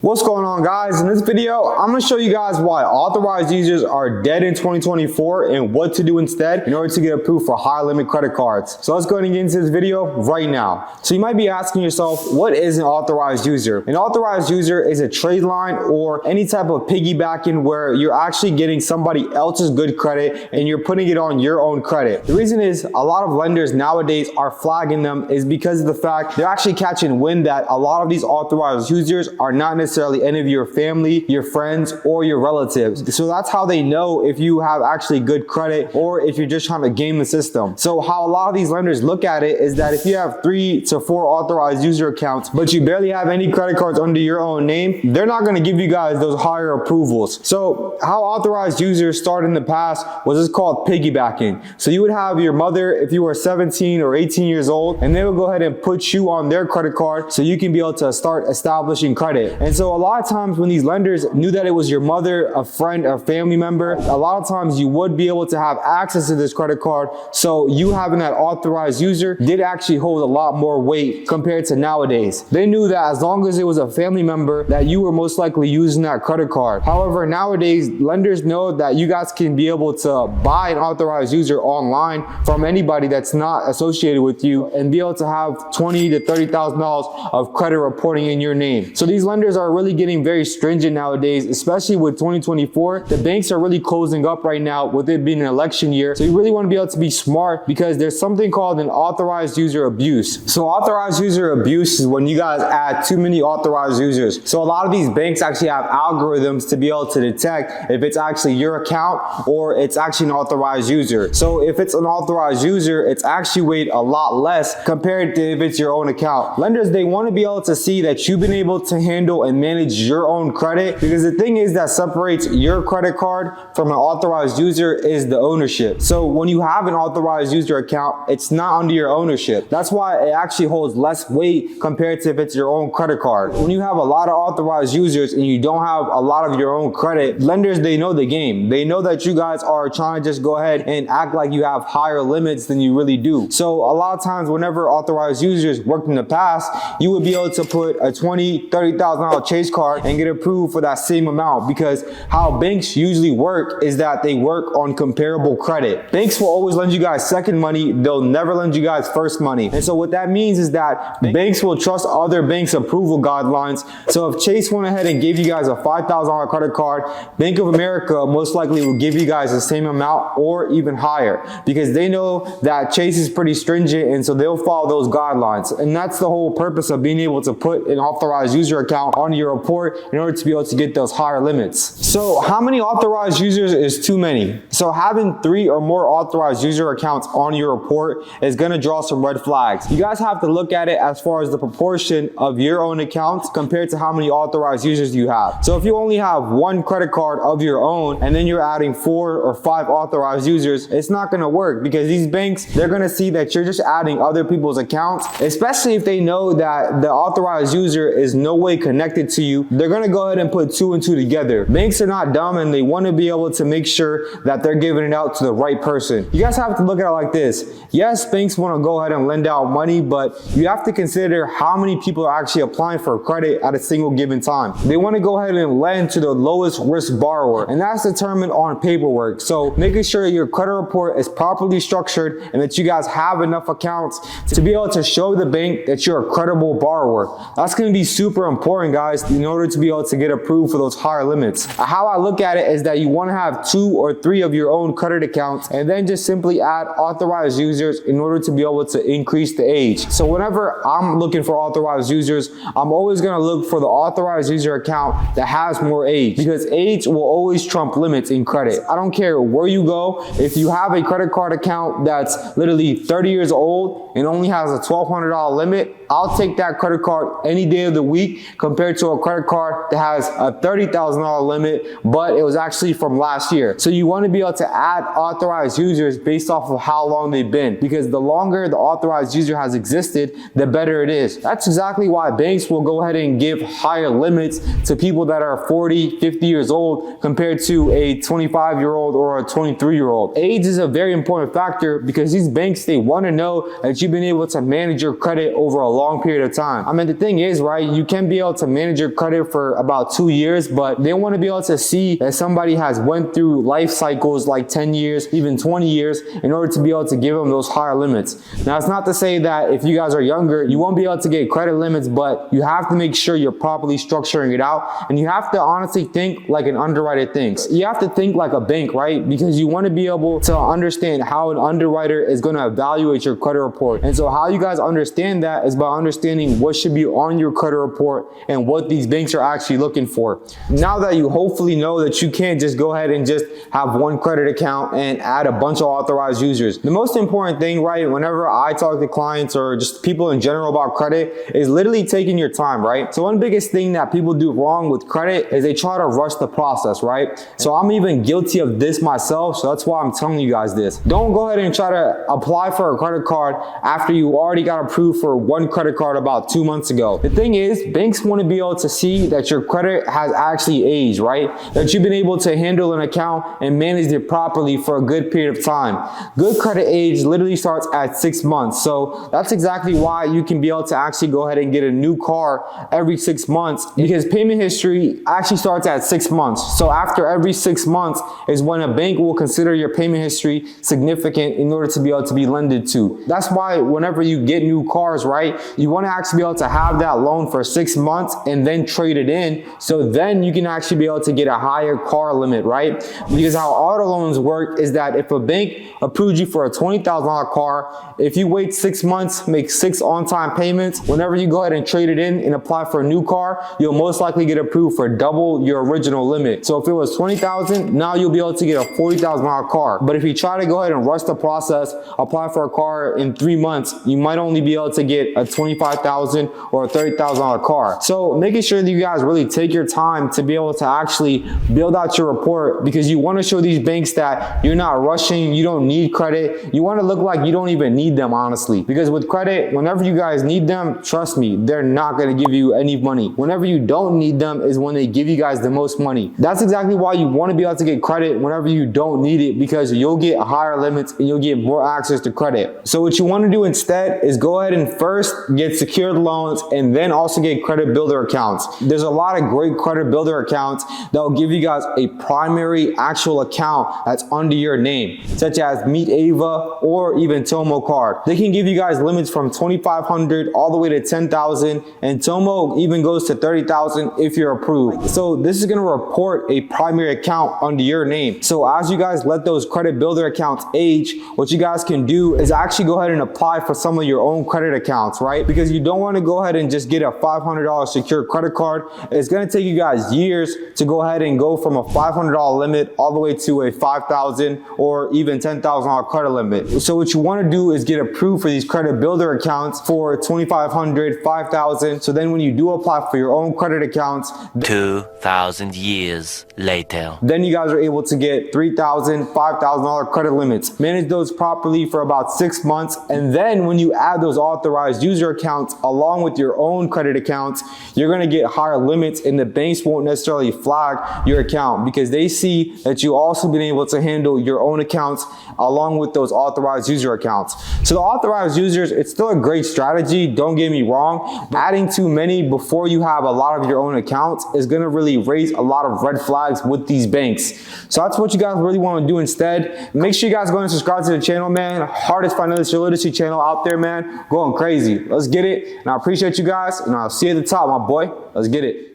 What's going on, guys? In this video, I'm going to show you guys why authorized users are dead in 2024 and what to do instead in order to get approved for high limit credit cards. So let's go ahead and get into this video right now. So you might be asking yourself, what is an authorized user? An authorized user is a trade line or any type of piggybacking where you're actually getting somebody else's good credit and you're putting it on your own credit. The reason is a lot of lenders nowadays are flagging them is because of the fact they're actually catching wind that a lot of these authorized users are not necessarily any of your family, your friends, or your relatives. So that's how they know if you have actually good credit or if you're just trying to game the system. So how a lot of these lenders look at it is that if you have 3 to 4 authorized user accounts, but you barely have any credit cards under your own name, they're not going to give you guys those higher approvals. So how authorized users start in the past was just called piggybacking. So you would have your mother, if you were 17 or 18 years old, and they would go ahead and put you on their credit card so you can be able to start establishing credit. And so a lot of times when these lenders knew that it was your mother, a friend, a family member, a lot of times you would be able to have access to this credit card. So you having that authorized user did actually hold a lot more weight compared to nowadays. They knew that as long as it was a family member that you were most likely using that credit card. However, nowadays lenders know that you guys can be able to buy an authorized user online from anybody that's not associated with you and be able to have $20,000 to $30,000 of credit reporting in your name. So these lenders are really getting very stringent nowadays, especially with 2024. The banks are really closing up right now with it being an election year. So you really want to be able to be smart because there's something called an authorized user abuse. So authorized user abuse is when you guys add too many authorized users. So a lot of these banks actually have algorithms to be able to detect if it's actually your account or it's actually an authorized user. So if it's an authorized user, it's actually weighed a lot less compared to if it's your own account. Lenders, they want to be able to see that you've been able to handle and manage your own credit, because the thing is that separates your credit card from an authorized user is the ownership. So when you have an authorized user account, it's not under your ownership. That's why it actually holds less weight compared to if it's your own credit card. When you have a lot of authorized users and you don't have a lot of your own credit, lenders, they know the game. They know that you guys are trying to just go ahead and act like you have higher limits than you really do. So a lot of times whenever authorized users worked in the past, you would be able to put a $20,000, $30,000 Chase card and get approved for that same amount, because how banks usually work is that they work on comparable credit. Banks will always lend you guys second money. They'll never lend you guys first money. And so what that means is that banks will trust other banks' approval guidelines. So if Chase went ahead and gave you guys a $5,000 credit card, Bank of America most likely will give you guys the same amount or even higher, because they know that Chase is pretty stringent, and so they'll follow those guidelines. And that's the whole purpose of being able to put an authorized user account on your report in order to be able to get those higher limits. So how many authorized users is too many? So having 3 or more authorized user accounts on your report is going to draw some red flags. You guys have to look at it as far as the proportion of your own accounts compared to how many authorized users you have. So if you only have 1 credit card of your own and then you're adding 4 or 5 authorized users, it's not going to work, because these banks, they're going to see that you're just adding other people's accounts, especially if they know that the authorized user is no way connected to you. They're going to go ahead and put 2 and 2 together. Banks are not dumb, and they want to be able to make sure that they're giving it out to the right person. You guys have to look at it like this. Yes, banks want to go ahead and lend out money, but you have to consider how many people are actually applying for credit at a single given time. They want to go ahead and lend to the lowest risk borrower, and that's determined on paperwork. So making sure your credit report is properly structured and that you guys have enough accounts to be able to show the bank that you're a credible borrower. That's going to be super important, guys, in order to be able to get approved for those higher limits. How I look at it is that you want to have 2 or 3 of your own credit accounts and then just simply add authorized users in order to be able to increase the age. So whenever I'm looking for authorized users, I'm always going to look for the authorized user account that has more age, because age will always trump limits in credit. I don't care where you go. If you have a credit card account that's literally 30 years old and only has a $1,200 limit, I'll take that credit card any day of the week compared to a credit card that has a $30,000 limit, but it was actually from last year. So you want to be able to add authorized users based off of how long they've been, because the longer the authorized user has existed, the better it is. That's exactly why banks will go ahead and give higher limits to people that are 40, 50 years old compared to a 25-year-old or a 23-year-old. Age is a very important factor because these banks, they want to know that you've been able to manage your credit over a long period of time. I mean, the thing is, right, you can be able to manage manage your credit for about 2 years, but they want to be able to see that somebody has went through life cycles like 10 years, even 20 years, in order to be able to give them those higher limits. Now, it's not to say that if you guys are younger, you won't be able to get credit limits, but you have to make sure you're properly structuring it out, and you have to honestly think like an underwriter thinks. You have to think like a bank, right? Because you want to be able to understand how an underwriter is going to evaluate your credit report. And so how you guys understand that is by understanding what should be on your credit report and what these banks are actually looking for. Now that you hopefully know that you can't just go ahead and just have one credit account and add a bunch of authorized users. The most important thing, right, whenever I talk to clients or just people in general about credit is literally taking your time, right? So one biggest thing that people do wrong with credit is they try to rush the process, right? So I'm even guilty of this myself, so that's why I'm telling you guys this. Don't go ahead and try to apply for a credit card after you already got approved for one credit card about 2 months ago. The thing is, banks want to be able to see that your credit has actually aged, right? That you've been able to handle an account and manage it properly for a good period of time. Good credit age literally starts at 6 months. So that's exactly why you can be able to actually go ahead and get a new car every 6 months, because payment history actually starts at 6 months. So after every 6 months is when a bank will consider your payment history significant in order to be able to be lended to. That's why whenever you get new cars, right, you want to actually be able to have that loan for 6 months and then trade it in, so then you can actually be able to get a higher car limit, right? Because how auto loans work is that if a bank approved you for a $20,000 car, if you wait 6 months, make 6 on-time payments, whenever you go ahead and trade it in and apply for a new car, you'll most likely get approved for double your original limit. So if it was $20,000, now you'll be able to get a $40,000 car. But if you try to go ahead and rush the process, apply for a car in 3 months, you might only be able to get a $25,000 or a $30,000 car. So making sure that you guys really take your time to be able to actually build out your report, because you want to show these banks that you're not rushing, you don't need credit. You want to look like you don't even need them, honestly. Because with credit, whenever you guys need them, trust me, they're not going to give you any money. Whenever you don't need them is when they give you guys the most money. That's exactly why you want to be able to get credit whenever you don't need it, because you'll get higher limits and you'll get more access to credit. So what you want to do instead is go ahead and first get secured loans and then also get credit builder accounts. There's a lot of great credit builder accounts that will give you guys a primary actual account that's under your name, such as Meet Ava or even Tomo Card. They can give you guys limits from $2,500 all the way to $10,000, and Tomo even goes to $30,000 if you're approved. So this is going to report a primary account under your name. So as you guys let those credit builder accounts age, what you guys can do is actually go ahead and apply for some of your own credit accounts, right? Because you don't want to go ahead and just get a $500 secured credit card. It's going to take you guys years to go ahead and go from a $500 limit all the way to a $5,000 or even $10,000 credit limit. So what you want to do is get approved for these credit builder accounts for $2,500, $5,000. So then when you do apply for your own credit accounts, 2,000 years later, then you guys are able to get $3,000, $5,000 credit limits. Manage those properly for about 6 months. And then when you add those authorized user accounts along with your own credit accounts, you're going to get higher limits, and the banks won't necessarily flag your account because they see that you also been able to handle your own accounts along with those authorized user accounts. So the authorized users, it's still a great strategy, don't get me wrong. Adding too many before you have a lot of your own accounts is going to really raise a lot of red flags with these banks. So that's what you guys really want to do instead. Make sure you guys go and subscribe to the channel, man. Hardest financial literacy channel out there, man. Going crazy. Let's get it. And I appreciate you guys, and I'll see you at the top, my boy. Let's get it.